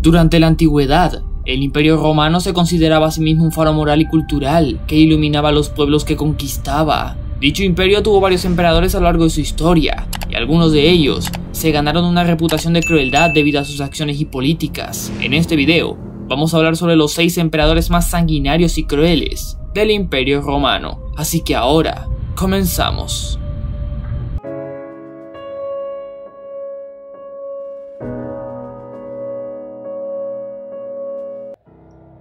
Durante la antigüedad, el Imperio Romano se consideraba a sí mismo un faro moral y cultural que iluminaba a los pueblos que conquistaba. Dicho imperio tuvo varios emperadores a lo largo de su historia, y algunos de ellos se ganaron una reputación de crueldad debido a sus acciones y políticas. En este video, vamos a hablar sobre los 6 emperadores más sanguinarios y crueles del Imperio Romano. Así que ahora, comenzamos.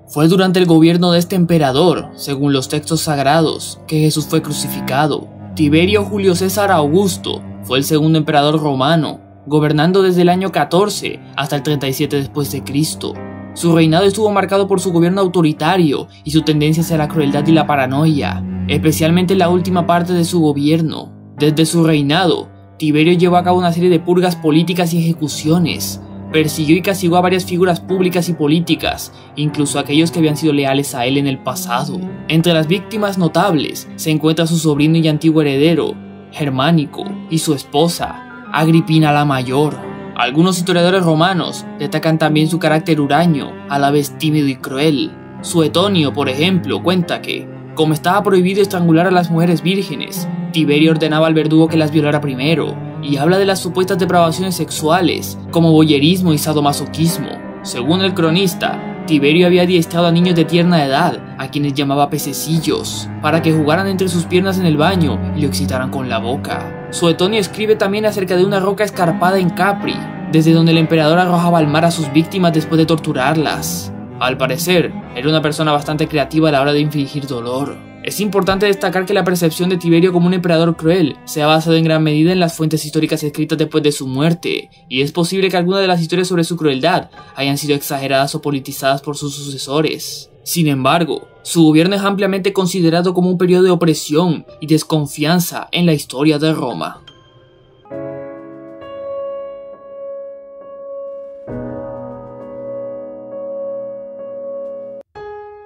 Fue durante el gobierno de este emperador, según los textos sagrados, que Jesús fue crucificado. Tiberio Julio César Augusto fue el segundo emperador romano, gobernando desde el año 14 hasta el 37 después de Cristo. Su reinado estuvo marcado por su gobierno autoritario y su tendencia hacia la crueldad y la paranoia, especialmente en la última parte de su gobierno. Desde su reinado, Tiberio llevó a cabo una serie de purgas políticas y ejecuciones. Persiguió y castigó a varias figuras públicas y políticas, incluso aquellos que habían sido leales a él en el pasado. Entre las víctimas notables se encuentra su sobrino y antiguo heredero, Germánico, y su esposa, Agripina la Mayor. Algunos historiadores romanos destacan también su carácter huraño, a la vez tímido y cruel. Suetonio, por ejemplo, cuenta que, como estaba prohibido estrangular a las mujeres vírgenes, Tiberio ordenaba al verdugo que las violara primero, y habla de las supuestas depravaciones sexuales, como voyerismo y sadomasoquismo. Según el cronista, Tiberio había adiestrado a niños de tierna edad, a quienes llamaba pececillos, para que jugaran entre sus piernas en el baño y lo excitaran con la boca. Suetonio escribe también acerca de una roca escarpada en Capri, desde donde el emperador arrojaba al mar a sus víctimas después de torturarlas. Al parecer, era una persona bastante creativa a la hora de infligir dolor. Es importante destacar que la percepción de Tiberio como un emperador cruel se ha basado en gran medida en las fuentes históricas escritas después de su muerte, y es posible que algunas de las historias sobre su crueldad hayan sido exageradas o politizadas por sus sucesores. Sin embargo, su gobierno es ampliamente considerado como un periodo de opresión y desconfianza en la historia de Roma.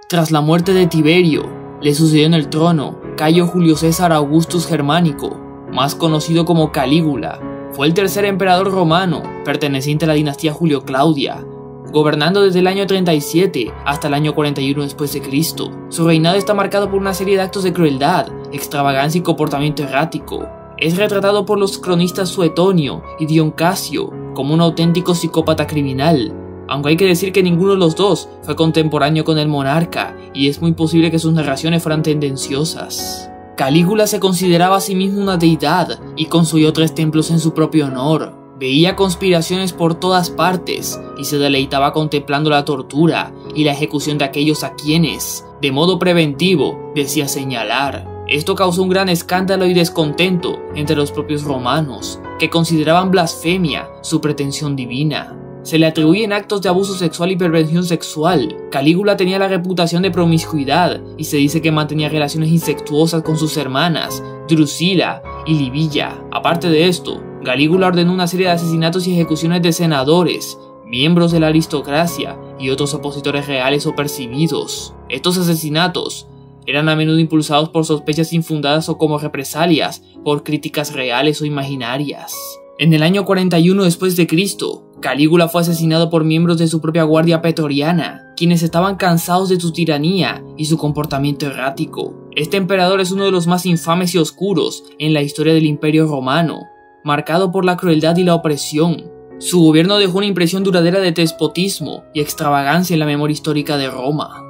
Tras la muerte de Tiberio, le sucedió en el trono Cayo Julio César Augustus Germánico, más conocido como Calígula. Fue el tercer emperador romano, perteneciente a la dinastía Julio Claudia, gobernando desde el año 37 hasta el año 41 después de Cristo. Su reinado está marcado por una serie de actos de crueldad, extravagancia y comportamiento errático. Es retratado por los cronistas Suetonio y Dion Casio como un auténtico psicópata criminal, aunque hay que decir que ninguno de los dos fue contemporáneo con el monarca, y es muy posible que sus narraciones fueran tendenciosas. Calígula se consideraba a sí mismo una deidad y construyó 3 templos en su propio honor. Veía conspiraciones por todas partes y se deleitaba contemplando la tortura y la ejecución de aquellos a quienes, de modo preventivo, decía señalar. Esto causó un gran escándalo y descontento entre los propios romanos, que consideraban blasfemia su pretensión divina. Se le atribuyen actos de abuso sexual y perversión sexual. Calígula tenía la reputación de promiscuidad y se dice que mantenía relaciones incestuosas con sus hermanas, Drusila y Livilla. Aparte de esto, Calígula ordenó una serie de asesinatos y ejecuciones de senadores, miembros de la aristocracia y otros opositores reales o percibidos. Estos asesinatos eran a menudo impulsados por sospechas infundadas o como represalias por críticas reales o imaginarias. En el año 41 después de Cristo, Calígula fue asesinado por miembros de su propia guardia pretoriana, quienes estaban cansados de su tiranía y su comportamiento errático. Este emperador es uno de los más infames y oscuros en la historia del Imperio Romano, marcado por la crueldad y la opresión. Su gobierno dejó una impresión duradera de despotismo y extravagancia en la memoria histórica de Roma.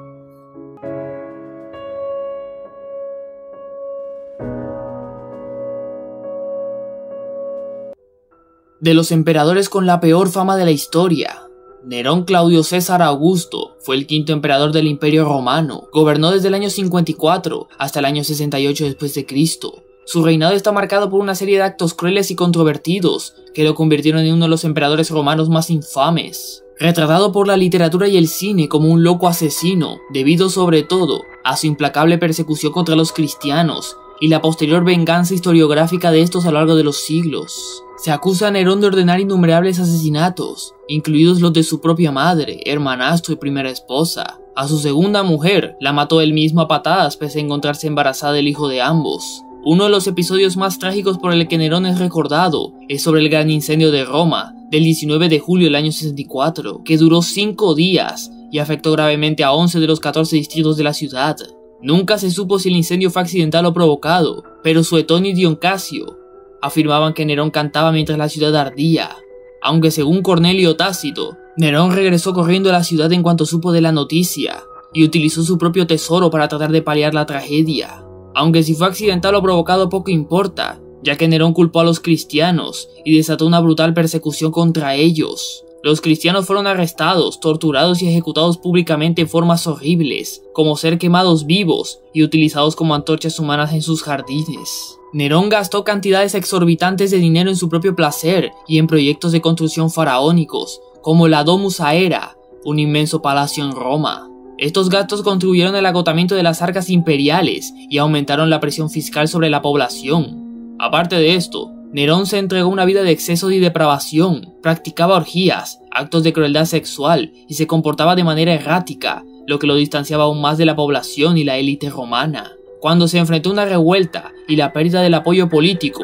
De los emperadores con la peor fama de la historia, Nerón Claudio César Augusto fue el 5º emperador del Imperio Romano. Gobernó desde el año 54 hasta el año 68 después de Cristo. Su reinado está marcado por una serie de actos crueles y controvertidos que lo convirtieron en uno de los emperadores romanos más infames. Retratado por la literatura y el cine como un loco asesino, debido sobre todo a su implacable persecución contra los cristianos y la posterior venganza historiográfica de estos a lo largo de los siglos. Se acusa a Nerón de ordenar innumerables asesinatos, incluidos los de su propia madre, hermanastro y primera esposa. A su segunda mujer la mató él mismo a patadas pese a encontrarse embarazada del hijo de ambos. Uno de los episodios más trágicos por el que Nerón es recordado es sobre el gran incendio de Roma del 19 de julio del año 64, que duró 5 días y afectó gravemente a 11 de los 14 distritos de la ciudad. Nunca se supo si el incendio fue accidental o provocado, pero Suetonio y Dion Casio afirmaban que Nerón cantaba mientras la ciudad ardía. Aunque según Cornelio Tácito, Nerón regresó corriendo a la ciudad en cuanto supo de la noticia y utilizó su propio tesoro para tratar de paliar la tragedia. Aunque si fue accidental o provocado poco importa, ya que Nerón culpó a los cristianos y desató una brutal persecución contra ellos. Los cristianos fueron arrestados, torturados y ejecutados públicamente en formas horribles, como ser quemados vivos y utilizados como antorchas humanas en sus jardines. Nerón gastó cantidades exorbitantes de dinero en su propio placer y en proyectos de construcción faraónicos, como la Domus Aera, un inmenso palacio en Roma. Estos gastos contribuyeron al agotamiento de las arcas imperiales y aumentaron la presión fiscal sobre la población. Aparte de esto, Nerón se entregó a una vida de excesos y depravación, practicaba orgías, actos de crueldad sexual y se comportaba de manera errática, lo que lo distanciaba aún más de la población y la élite romana. Cuando se enfrentó a una revuelta y la pérdida del apoyo político,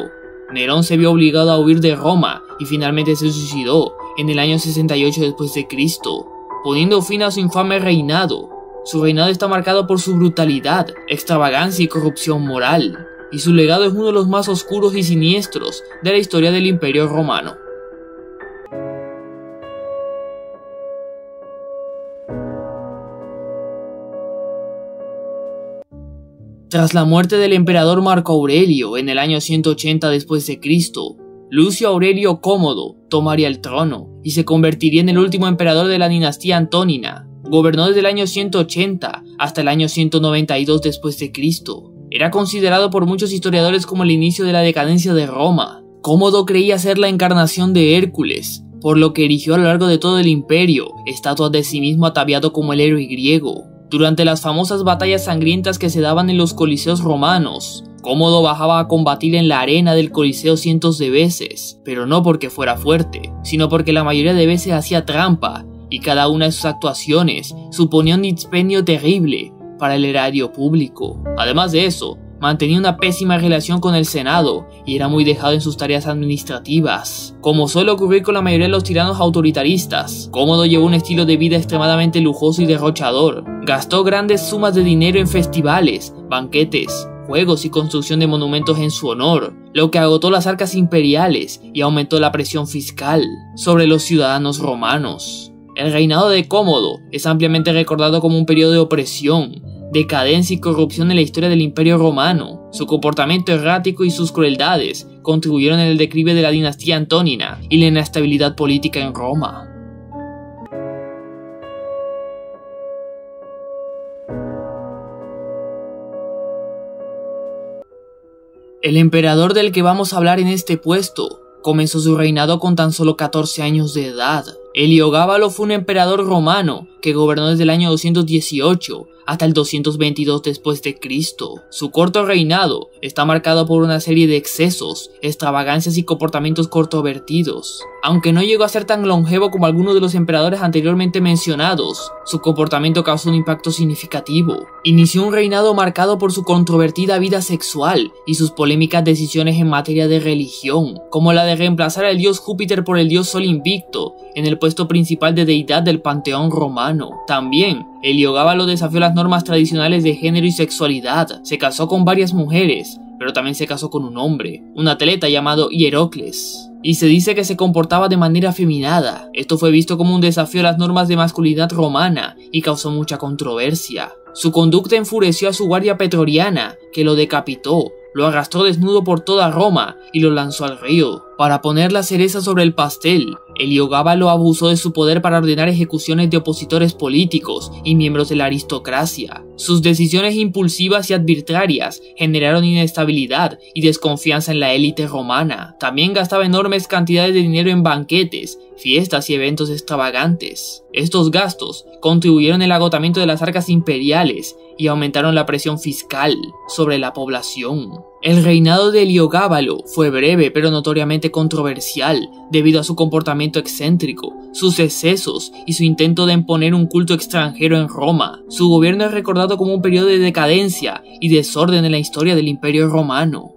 Nerón se vio obligado a huir de Roma y finalmente se suicidó en el año 68 después de Cristo, poniendo fin a su infame reinado. Su reinado está marcado por su brutalidad, extravagancia y corrupción moral, y su legado es uno de los más oscuros y siniestros de la historia del Imperio Romano. Tras la muerte del emperador Marco Aurelio en el año 180 después de Cristo, Lucio Aurelio Cómodo tomaría el trono y se convertiría en el último emperador de la dinastía Antonina. Gobernó desde el año 180 hasta el año 192 después de Cristo. Era considerado por muchos historiadores como el inicio de la decadencia de Roma. Cómodo creía ser la encarnación de Hércules, por lo que erigió a lo largo de todo el imperio estatuas de sí mismo ataviado como el héroe griego. Durante las famosas batallas sangrientas que se daban en los coliseos romanos, Cómodo bajaba a combatir en la arena del coliseo cientos de veces, pero no porque fuera fuerte, sino porque la mayoría de veces hacía trampa, y cada una de sus actuaciones suponía un dispendio terrible para el erario público. Además de eso, mantenía una pésima relación con el Senado y era muy dejado en sus tareas administrativas. Como suele ocurrir con la mayoría de los tiranos autoritaristas, Cómodo llevó un estilo de vida extremadamente lujoso y derrochador. Gastó grandes sumas de dinero en festivales, banquetes, juegos y construcción de monumentos en su honor, lo que agotó las arcas imperiales y aumentó la presión fiscal sobre los ciudadanos romanos. El reinado de Cómodo es ampliamente recordado como un periodo de opresión, decadencia y corrupción en la historia del Imperio Romano. Su comportamiento errático y sus crueldades contribuyeron en el declive de la dinastía Antonina y la inestabilidad política en Roma. El emperador del que vamos a hablar en este puesto comenzó su reinado con tan solo 14 años de edad. Heliogábalo fue un emperador romano que gobernó desde el año 218 hasta el 222 después de Cristo. Su corto reinado está marcado por una serie de excesos, extravagancias y comportamientos controvertidos. Aunque no llegó a ser tan longevo como algunos de los emperadores anteriormente mencionados, su comportamiento causó un impacto significativo. Inició un reinado marcado por su controvertida vida sexual y sus polémicas decisiones en materia de religión, como la de reemplazar al dios Júpiter por el dios Sol invicto en el puesto principal de deidad del panteón romano. También, Heliogábalo desafió las normas tradicionales de género y sexualidad. Se casó con varias mujeres, pero también se casó con un hombre, un atleta llamado Hierocles, y se dice que se comportaba de manera afeminada. Esto fue visto como un desafío a las normas de masculinidad romana y causó mucha controversia. Su conducta enfureció a su guardia pretoriana, que lo decapitó, lo arrastró desnudo por toda Roma y lo lanzó al río. Para poner la cereza sobre el pastel, Heliogábalo abusó de su poder para ordenar ejecuciones de opositores políticos y miembros de la aristocracia. Sus decisiones impulsivas y arbitrarias generaron inestabilidad y desconfianza en la élite romana. También gastaba enormes cantidades de dinero en banquetes, fiestas y eventos extravagantes. Estos gastos contribuyeron al agotamiento de las arcas imperiales y aumentaron la presión fiscal sobre la población. El reinado de Heliogábalo fue breve pero notoriamente controversial debido a su comportamiento excéntrico, sus excesos y su intento de imponer un culto extranjero en Roma. Su gobierno es recordado como un periodo de decadencia y desorden en la historia del Imperio Romano.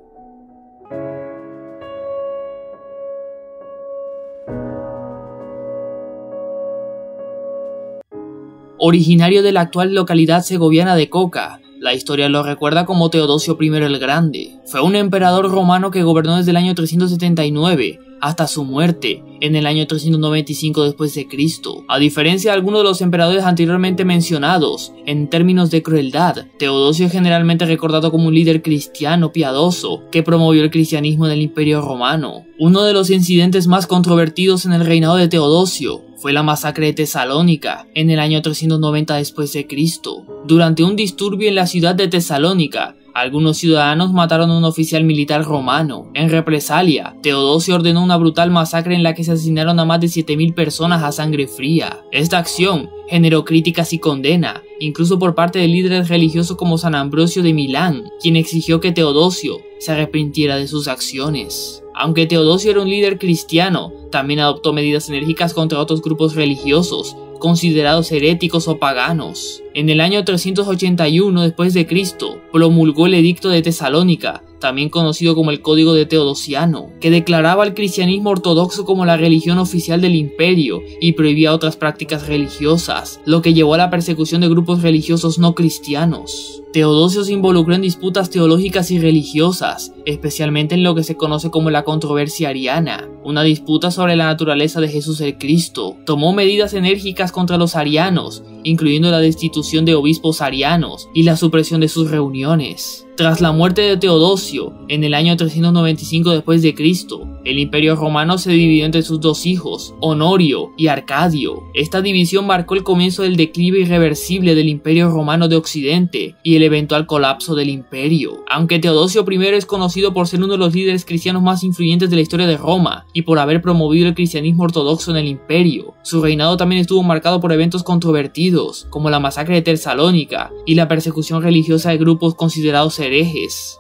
originario de la actual localidad segoviana de Coca. La historia lo recuerda como Teodosio I el Grande. Fue un emperador romano que gobernó desde el año 379 hasta su muerte en el año 395 después de Cristo. A diferencia de algunos de los emperadores anteriormente mencionados, en términos de crueldad, Teodosio es generalmente recordado como un líder cristiano piadoso que promovió el cristianismo en el Imperio Romano. Uno de los incidentes más controvertidos en el reinado de Teodosio fue la masacre de Tesalónica en el año 390 después de Cristo. Durante un disturbio en la ciudad de Tesalónica, algunos ciudadanos mataron a un oficial militar romano. En represalia, Teodosio ordenó una brutal masacre en la que se asesinaron a más de 7000 personas a sangre fría. Esta acción generó críticas y condena, incluso por parte de líderes religiosos como San Ambrosio de Milán, quien exigió que Teodosio se arrepintiera de sus acciones. Aunque Teodosio era un líder cristiano, también adoptó medidas enérgicas contra otros grupos religiosos, considerados heréticos o paganos. En el año 381 después de Cristo, promulgó el Edicto de Tesalónica, también conocido como el Código de Teodosiano, que declaraba al cristianismo ortodoxo como la religión oficial del imperio y prohibía otras prácticas religiosas, lo que llevó a la persecución de grupos religiosos no cristianos. Teodosio se involucró en disputas teológicas y religiosas, especialmente en lo que se conoce como la controversia ariana, una disputa sobre la naturaleza de Jesús el Cristo. Tomó medidas enérgicas contra los arianos, incluyendo la destitución de obispos arianos y la supresión de sus reuniones. Tras la muerte de Teodosio, en el año 395 después de Cristo, el Imperio Romano se dividió entre sus dos hijos, Honorio y Arcadio. Esta división marcó el comienzo del declive irreversible del Imperio Romano de Occidente y el eventual colapso del imperio. Aunque Teodosio I es conocido por ser uno de los líderes cristianos más influyentes de la historia de Roma y por haber promovido el cristianismo ortodoxo en el imperio, su reinado también estuvo marcado por eventos controvertidos, como la masacre de Tesalónica y la persecución religiosa de grupos considerados herejes.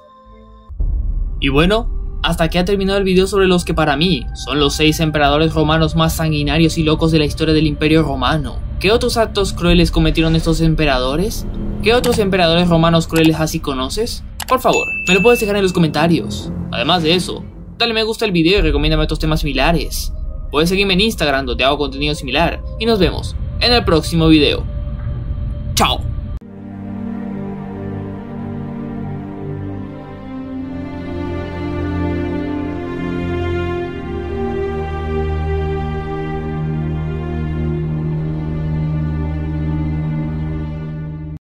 Y bueno, hasta aquí ha terminado el video sobre los que para mí son los 6 emperadores romanos más sanguinarios y locos de la historia del Imperio Romano. ¿Qué otros actos crueles cometieron estos emperadores? ¿Qué otros emperadores romanos crueles así conoces? Por favor, me lo puedes dejar en los comentarios. Además de eso, dale me gusta al video y recomiéndame otros temas similares. Puedes seguirme en Instagram donde hago contenido similar y nos vemos en el próximo video. ¡Chao!